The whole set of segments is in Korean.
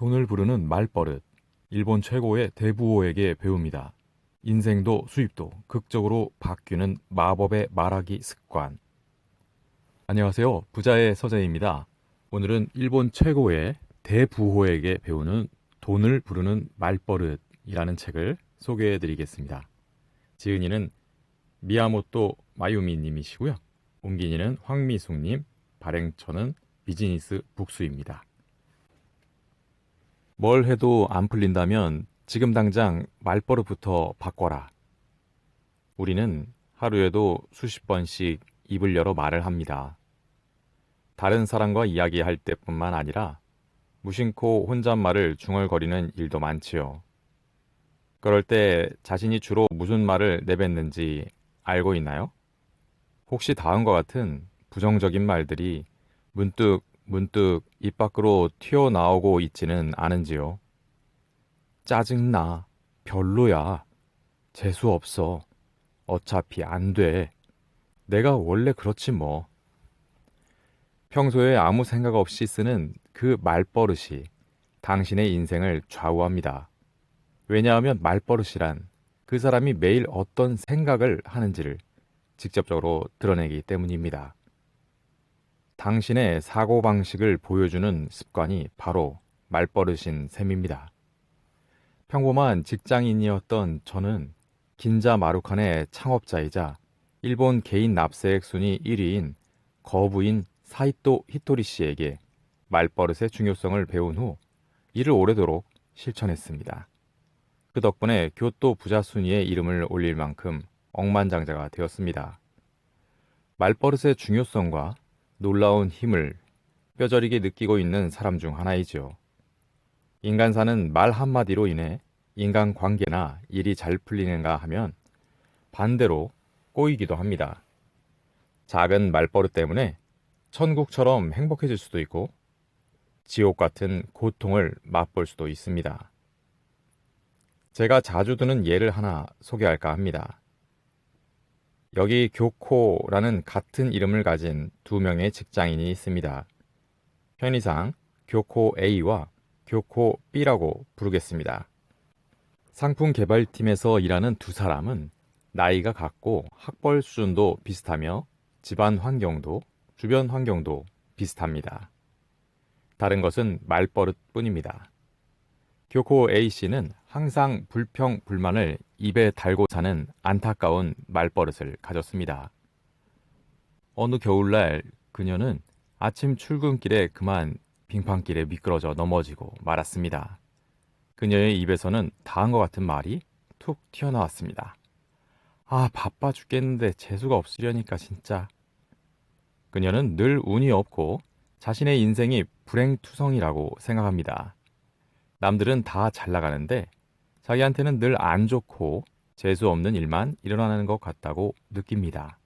돈을 부르는 말버릇. 일본 최고의 대부호에게 배웁니다. 인생도 수입도 극적으로 바뀌는 마법의 말하기 습관. 안녕하세요. 부자의 서재입니다. 오늘은 일본 최고의 대부호에게 배우는 돈을 부르는 말버릇이라는 책을 소개해 드리겠습니다. 지은이는 미야모토 마유미 님이시고요. 옮긴이는 황미숙 님, 발행처는 비즈니스 북스입니다. 뭘 해도 안 풀린다면 지금 당장 말버릇부터 바꿔라. 우리는 하루에도 수십 번씩 입을 열어 말을 합니다. 다른 사람과 이야기할 때뿐만 아니라 무심코 혼잣말을 중얼거리는 일도 많지요. 그럴 때 자신이 주로 무슨 말을 내뱉는지 알고 있나요? 혹시 다음과 같은 부정적인 말들이 문득 입 밖으로 튀어나오고 있지는 않은지요? 짜증나, 별로야, 재수없어, 어차피 안 돼, 내가 원래 그렇지 뭐. 평소에 아무 생각 없이 쓰는 그 말버릇이 당신의 인생을 좌우합니다. 왜냐하면 말버릇이란 그 사람이 매일 어떤 생각을 하는지를 직접적으로 드러내기 때문입니다. 당신의 사고방식을 보여주는 습관이 바로 말버릇인 셈입니다. 평범한 직장인이었던 저는 긴자 마루칸의 창업자이자 일본 개인 납세액 순위 1위인 거부인 사이토 히토리 씨에게 말버릇의 중요성을 배운 후 이를 오래도록 실천했습니다. 그 덕분에 교토 부자 순위에 이름을 올릴 만큼 억만장자가 되었습니다. 말버릇의 중요성과 놀라운 힘을 뼈저리게 느끼고 있는 사람 중 하나이죠. 인간사는 말 한마디로 인해 인간관계나 일이 잘 풀리는가 하면 반대로 꼬이기도 합니다. 작은 말버릇 때문에 천국처럼 행복해질 수도 있고 지옥 같은 고통을 맛볼 수도 있습니다. 제가 자주 드는 예를 하나 소개할까 합니다. 여기 교코라는 같은 이름을 가진 두 명의 직장인이 있습니다. 편의상 교코 A와 교코 B라고 부르겠습니다. 상품 개발팀에서 일하는 두 사람은 나이가 같고 학벌 수준도 비슷하며 집안 환경도 주변 환경도 비슷합니다. 다른 것은 말버릇 뿐입니다. 교코 A씨는 항상 불평, 불만을 입에 달고 사는 안타까운 말버릇을 가졌습니다. 어느 겨울날 그녀는 아침 출근길에 그만 빙판길에 미끄러져 넘어지고 말았습니다. 그녀의 입에서는 다음과 같은 말이 툭 튀어나왔습니다. 아, 바빠 죽겠는데 재수가 없으려니까 진짜. 그녀는 늘 운이 없고 자신의 인생이 불행투성이라고 생각합니다. 남들은 다 잘 나가는데 자기한테는 늘 안 좋고 재수 없는 일만 일어나는 것 같다고 느낍니다.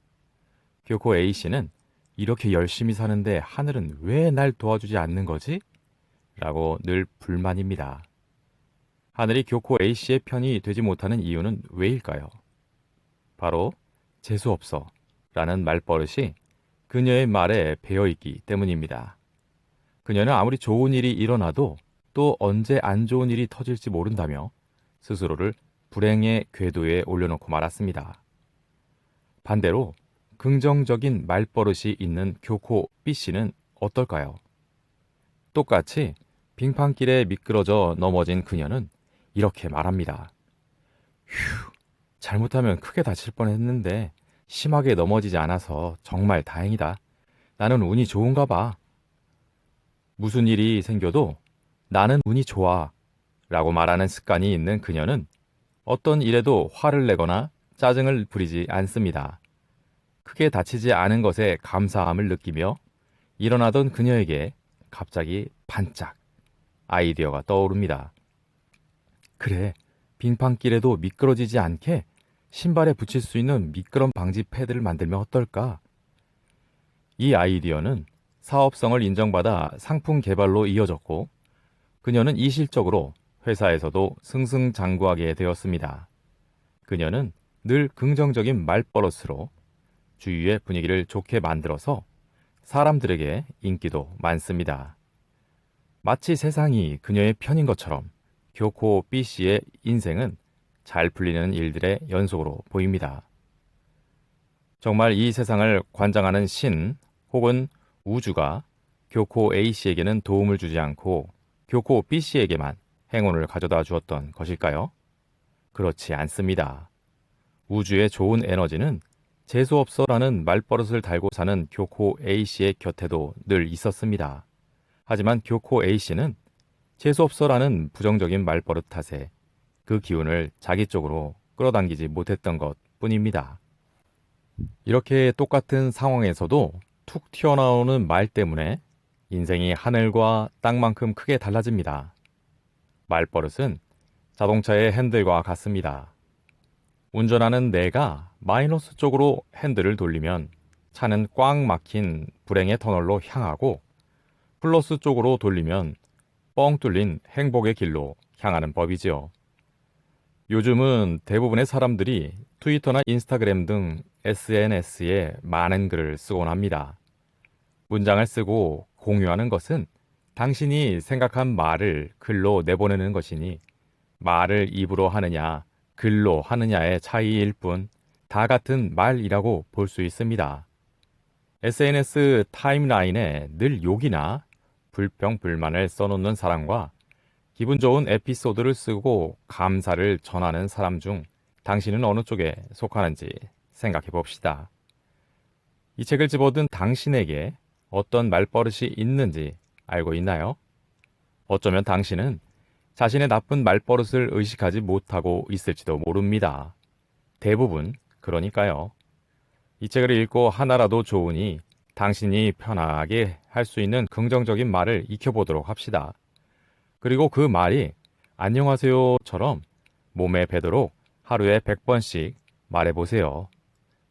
교코 A씨는 이렇게 열심히 사는데 하늘은 왜 날 도와주지 않는 거지? 라고 늘 불만입니다. 하늘이 교코 A씨의 편이 되지 못하는 이유는 왜일까요? 바로 재수 없어 라는 말버릇이 그녀의 말에 배어있기 때문입니다. 그녀는 아무리 좋은 일이 일어나도 또 언제 안 좋은 일이 터질지 모른다며 스스로를 불행의 궤도에 올려놓고 말았습니다. 반대로 긍정적인 말버릇이 있는 교코 B씨는 어떨까요? 똑같이 빙판길에 미끄러져 넘어진 그녀는 이렇게 말합니다. 휴, 잘못하면 크게 다칠 뻔했는데 심하게 넘어지지 않아서 정말 다행이다. 나는 운이 좋은가 봐. 무슨 일이 생겨도 나는 운이 좋아 라고 말하는 습관이 있는 그녀는 어떤 일에도 화를 내거나 짜증을 부리지 않습니다. 크게 다치지 않은 것에 감사함을 느끼며 일어나던 그녀에게 갑자기 반짝 아이디어가 떠오릅니다. 그래, 빙판길에도 미끄러지지 않게 신발에 붙일 수 있는 미끄럼 방지 패드를 만들면 어떨까? 이 아이디어는 사업성을 인정받아 상품 개발로 이어졌고 그녀는 이 실적으로 회사에서도 승승장구하게 되었습니다. 그녀는 늘 긍정적인 말버릇으로 주위의 분위기를 좋게 만들어서 사람들에게 인기도 많습니다. 마치 세상이 그녀의 편인 것처럼 교코 B씨의 인생은 잘 풀리는 일들의 연속으로 보입니다. 정말 이 세상을 관장하는 신 혹은 우주가 교코 A씨에게는 도움을 주지 않고 교코 B씨에게만 행운을 가져다 주었던 것일까요? 그렇지 않습니다. 우주의 좋은 에너지는 재수없어라는 말버릇을 달고 사는 교코 A씨의 곁에도 늘 있었습니다. 하지만 교코 A씨는 재수없어라는 부정적인 말버릇 탓에 그 기운을 자기 쪽으로 끌어당기지 못했던 것 뿐입니다. 이렇게 똑같은 상황에서도 툭 튀어나오는 말 때문에 인생이 하늘과 땅만큼 크게 달라집니다. 말버릇은 자동차의 핸들과 같습니다. 운전하는 내가 마이너스 쪽으로 핸들을 돌리면 차는 꽉 막힌 불행의 터널로 향하고 플러스 쪽으로 돌리면 뻥 뚫린 행복의 길로 향하는 법이지요. 요즘은 대부분의 사람들이 트위터나 인스타그램 등 SNS에 많은 글을 쓰곤 합니다. 문장을 쓰고 공유하는 것은 당신이 생각한 말을 글로 내보내는 것이니 말을 입으로 하느냐, 글로 하느냐의 차이일 뿐 다 같은 말이라고 볼 수 있습니다. SNS 타임라인에 늘 욕이나 불평, 불만을 써놓는 사람과 기분 좋은 에피소드를 쓰고 감사를 전하는 사람 중 당신은 어느 쪽에 속하는지 생각해 봅시다. 이 책을 집어든 당신에게 어떤 말버릇이 있는지 알고 있나요? 어쩌면 당신은 자신의 나쁜 말버릇을 의식하지 못하고 있을지도 모릅니다. 대부분 그러니까요. 이 책을 읽고 하나라도 좋으니 당신이 편하게 할 수 있는 긍정적인 말을 익혀보도록 합시다. 그리고 그 말이 안녕하세요처럼 몸에 배도록 하루에 100번씩 말해보세요.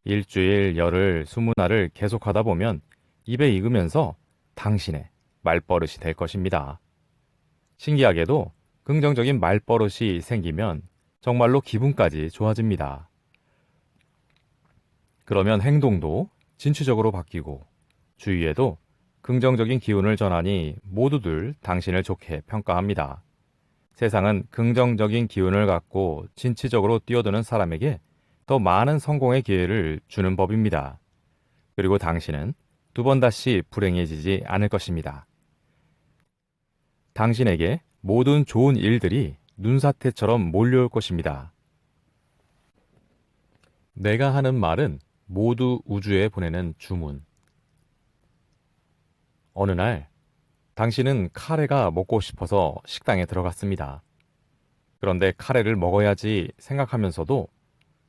일주일, 열흘, 20날을 계속하다 보면 입에 익으면서 당신의 말버릇이 될 것입니다. 신기하게도 긍정적인 말버릇이 생기면 정말로 기분까지 좋아집니다. 그러면 행동도 진취적으로 바뀌고 주위에도 긍정적인 기운을 전하니 모두들 당신을 좋게 평가합니다. 세상은 긍정적인 기운을 갖고 진취적으로 뛰어드는 사람에게 더 많은 성공의 기회를 주는 법입니다. 그리고 당신은 두 번 다시 불행해지지 않을 것입니다. 당신에게 모든 좋은 일들이 눈사태처럼 몰려올 것입니다. 내가 하는 말은 모두 우주에 보내는 주문. 어느 날 당신은 카레가 먹고 싶어서 식당에 들어갔습니다. 그런데 카레를 먹어야지 생각하면서도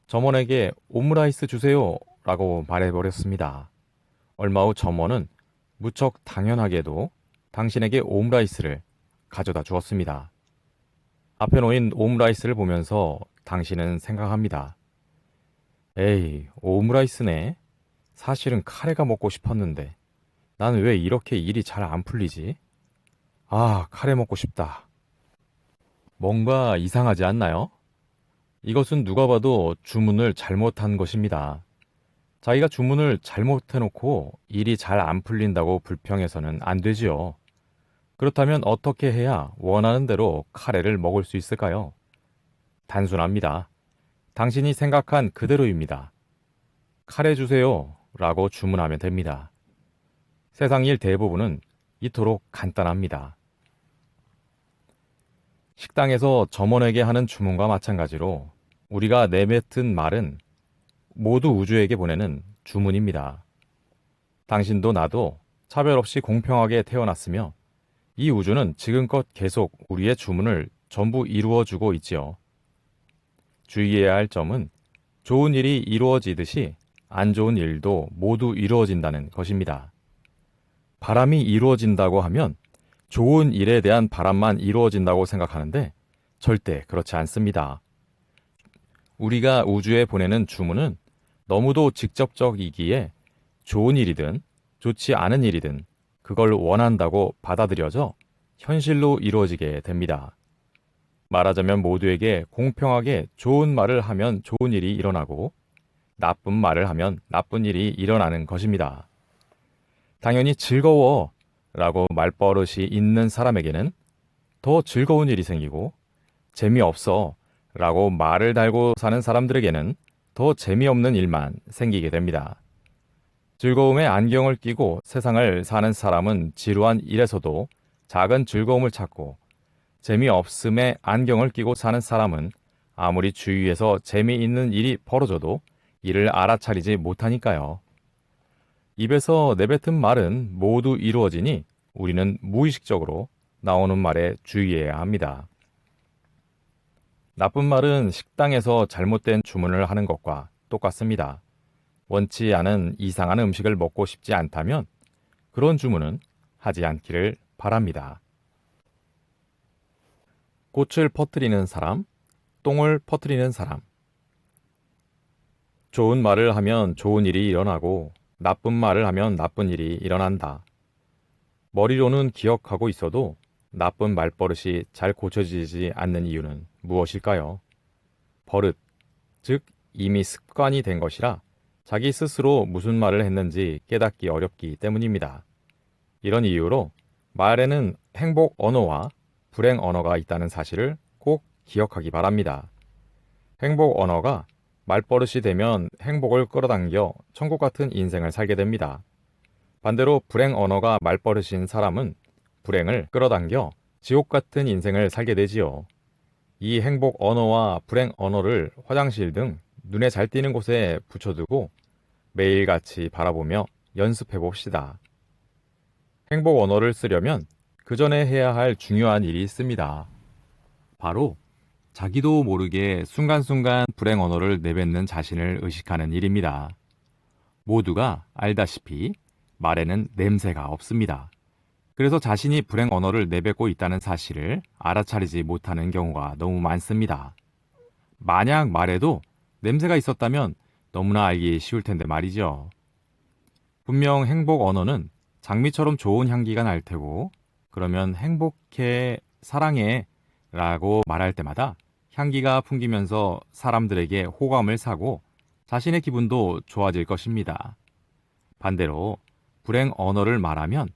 점원에게 오므라이스 주세요 라고 말해버렸습니다. 얼마 후 점원은 무척 당연하게도 당신에게 오므라이스를 가져다 주었습니다. 앞에 놓인 오므라이스를 보면서 당신은 생각합니다. 에이, 오므라이스네. 사실은 카레가 먹고 싶었는데 나는 왜 이렇게 일이 잘 안 풀리지? 아, 카레 먹고 싶다. 뭔가 이상하지 않나요? 이것은 누가 봐도 주문을 잘못한 것입니다. 자기가 주문을 잘못해놓고 일이 잘 안 풀린다고 불평해서는 안 되지요. 그렇다면 어떻게 해야 원하는 대로 카레를 먹을 수 있을까요? 단순합니다. 당신이 생각한 그대로입니다. 카레 주세요 라고 주문하면 됩니다. 세상 일 대부분은 이토록 간단합니다. 식당에서 점원에게 하는 주문과 마찬가지로 우리가 내뱉은 말은 모두 우주에게 보내는 주문입니다. 당신도 나도 차별 없이 공평하게 태어났으며 이 우주는 지금껏 계속 우리의 주문을 전부 이루어주고 있지요. 주의해야 할 점은 좋은 일이 이루어지듯이 안 좋은 일도 모두 이루어진다는 것입니다. 바람이 이루어진다고 하면 좋은 일에 대한 바람만 이루어진다고 생각하는데 절대 그렇지 않습니다. 우리가 우주에 보내는 주문은 너무도 직접적이기에 좋은 일이든 좋지 않은 일이든 그걸 원한다고 받아들여져 현실로 이루어지게 됩니다. 말하자면 모두에게 공평하게 좋은 말을 하면 좋은 일이 일어나고 나쁜 말을 하면 나쁜 일이 일어나는 것입니다. 당연히 즐거워 라고 말버릇이 있는 사람에게는 더 즐거운 일이 생기고 재미없어 라고 말을 달고 사는 사람들에게는 더 재미없는 일만 생기게 됩니다. 즐거움에 안경을 끼고 세상을 사는 사람은 지루한 일에서도 작은 즐거움을 찾고 재미없음에 안경을 끼고 사는 사람은 아무리 주위에서 재미있는 일이 벌어져도 이를 알아차리지 못하니까요. 입에서 내뱉은 말은 모두 이루어지니 우리는 무의식적으로 나오는 말에 주의해야 합니다. 나쁜 말은 식당에서 잘못된 주문을 하는 것과 똑같습니다. 원치 않은 이상한 음식을 먹고 싶지 않다면 그런 주문은 하지 않기를 바랍니다. 꽃을 퍼뜨리는 사람, 똥을 퍼뜨리는 사람. 좋은 말을 하면 좋은 일이 일어나고 나쁜 말을 하면 나쁜 일이 일어난다. 머리로는 기억하고 있어도 나쁜 말버릇이 잘 고쳐지지 않는 이유는 무엇일까요? 버릇, 즉 이미 습관이 된 것이라 자기 스스로 무슨 말을 했는지 깨닫기 어렵기 때문입니다. 이런 이유로 말에는 행복 언어와 불행 언어가 있다는 사실을 꼭 기억하기 바랍니다. 행복 언어가 말버릇이 되면 행복을 끌어당겨 천국 같은 인생을 살게 됩니다. 반대로 불행 언어가 말버릇인 사람은 불행을 끌어당겨 지옥 같은 인생을 살게 되지요. 이 행복 언어와 불행 언어를 화장실 등 눈에 잘 띄는 곳에 붙여두고 매일같이 바라보며 연습해 봅시다. 행복 언어를 쓰려면 그 전에 해야 할 중요한 일이 있습니다. 바로 자기도 모르게 순간순간 불행 언어를 내뱉는 자신을 의식하는 일입니다. 모두가 알다시피 말에는 냄새가 없습니다. 그래서 자신이 불행 언어를 내뱉고 있다는 사실을 알아차리지 못하는 경우가 너무 많습니다. 만약 말에도 냄새가 있었다면 너무나 알기 쉬울 텐데 말이죠. 분명 행복 언어는 장미처럼 좋은 향기가 날 테고 그러면 행복해, 사랑해 라고 말할 때마다 향기가 풍기면서 사람들에게 호감을 사고 자신의 기분도 좋아질 것입니다. 반대로 불행 언어를 말하면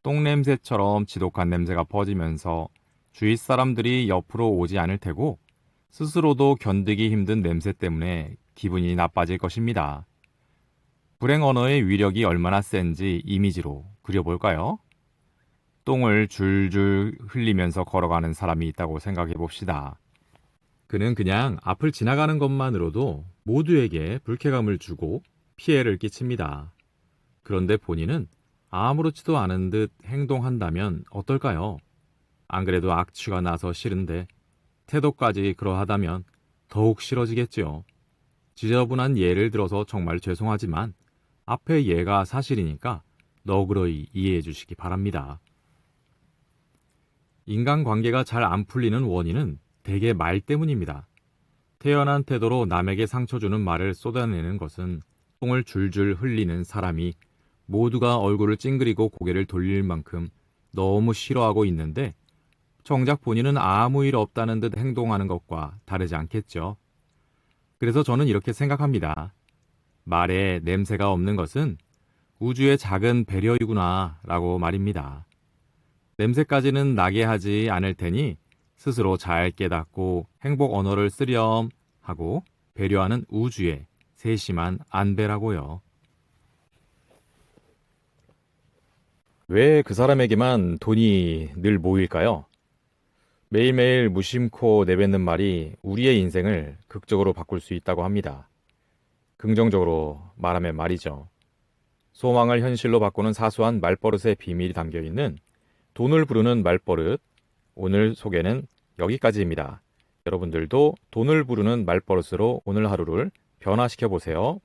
똥냄새처럼 지독한 냄새가 퍼지면서 주위 사람들이 옆으로 오지 않을 테고 스스로도 견디기 힘든 냄새 때문에 기분이 나빠질 것입니다. 불행 언어의 위력이 얼마나 센지 이미지로 그려볼까요? 똥을 줄줄 흘리면서 걸어가는 사람이 있다고 생각해 봅시다. 그는 그냥 앞을 지나가는 것만으로도 모두에게 불쾌감을 주고 피해를 끼칩니다. 그런데 본인은 아무렇지도 않은 듯 행동한다면 어떨까요? 안 그래도 악취가 나서 싫은데 태도까지 그러하다면 더욱 싫어지겠지요. 지저분한 예를 들어서 정말 죄송하지만 앞의 예가 사실이니까 너그러이 이해해 주시기 바랍니다. 인간관계가 잘 안 풀리는 원인은 대개 말 때문입니다. 태연한 태도로 남에게 상처 주는 말을 쏟아내는 것은 똥을 줄줄 흘리는 사람이 모두가 얼굴을 찡그리고 고개를 돌릴 만큼 너무 싫어하고 있는데 정작 본인은 아무 일 없다는 듯 행동하는 것과 다르지 않겠죠. 그래서 저는 이렇게 생각합니다. 말에 냄새가 없는 것은 우주의 작은 배려이구나 라고 말입니다. 냄새까지는 나게 하지 않을 테니 스스로 잘 깨닫고 행복 언어를 쓰렴 하고 배려하는 우주의 세심한 안배라고요. 왜 그 사람에게만 돈이 늘 모일까요? 매일매일 무심코 내뱉는 말이 우리의 인생을 극적으로 바꿀 수 있다고 합니다. 긍정적으로 말하면 말이죠. 소망을 현실로 바꾸는 사소한 말버릇의 비밀이 담겨 있는 돈을 부르는 말버릇. 오늘 소개는 여기까지입니다. 여러분들도 돈을 부르는 말버릇으로 오늘 하루를 변화시켜 보세요.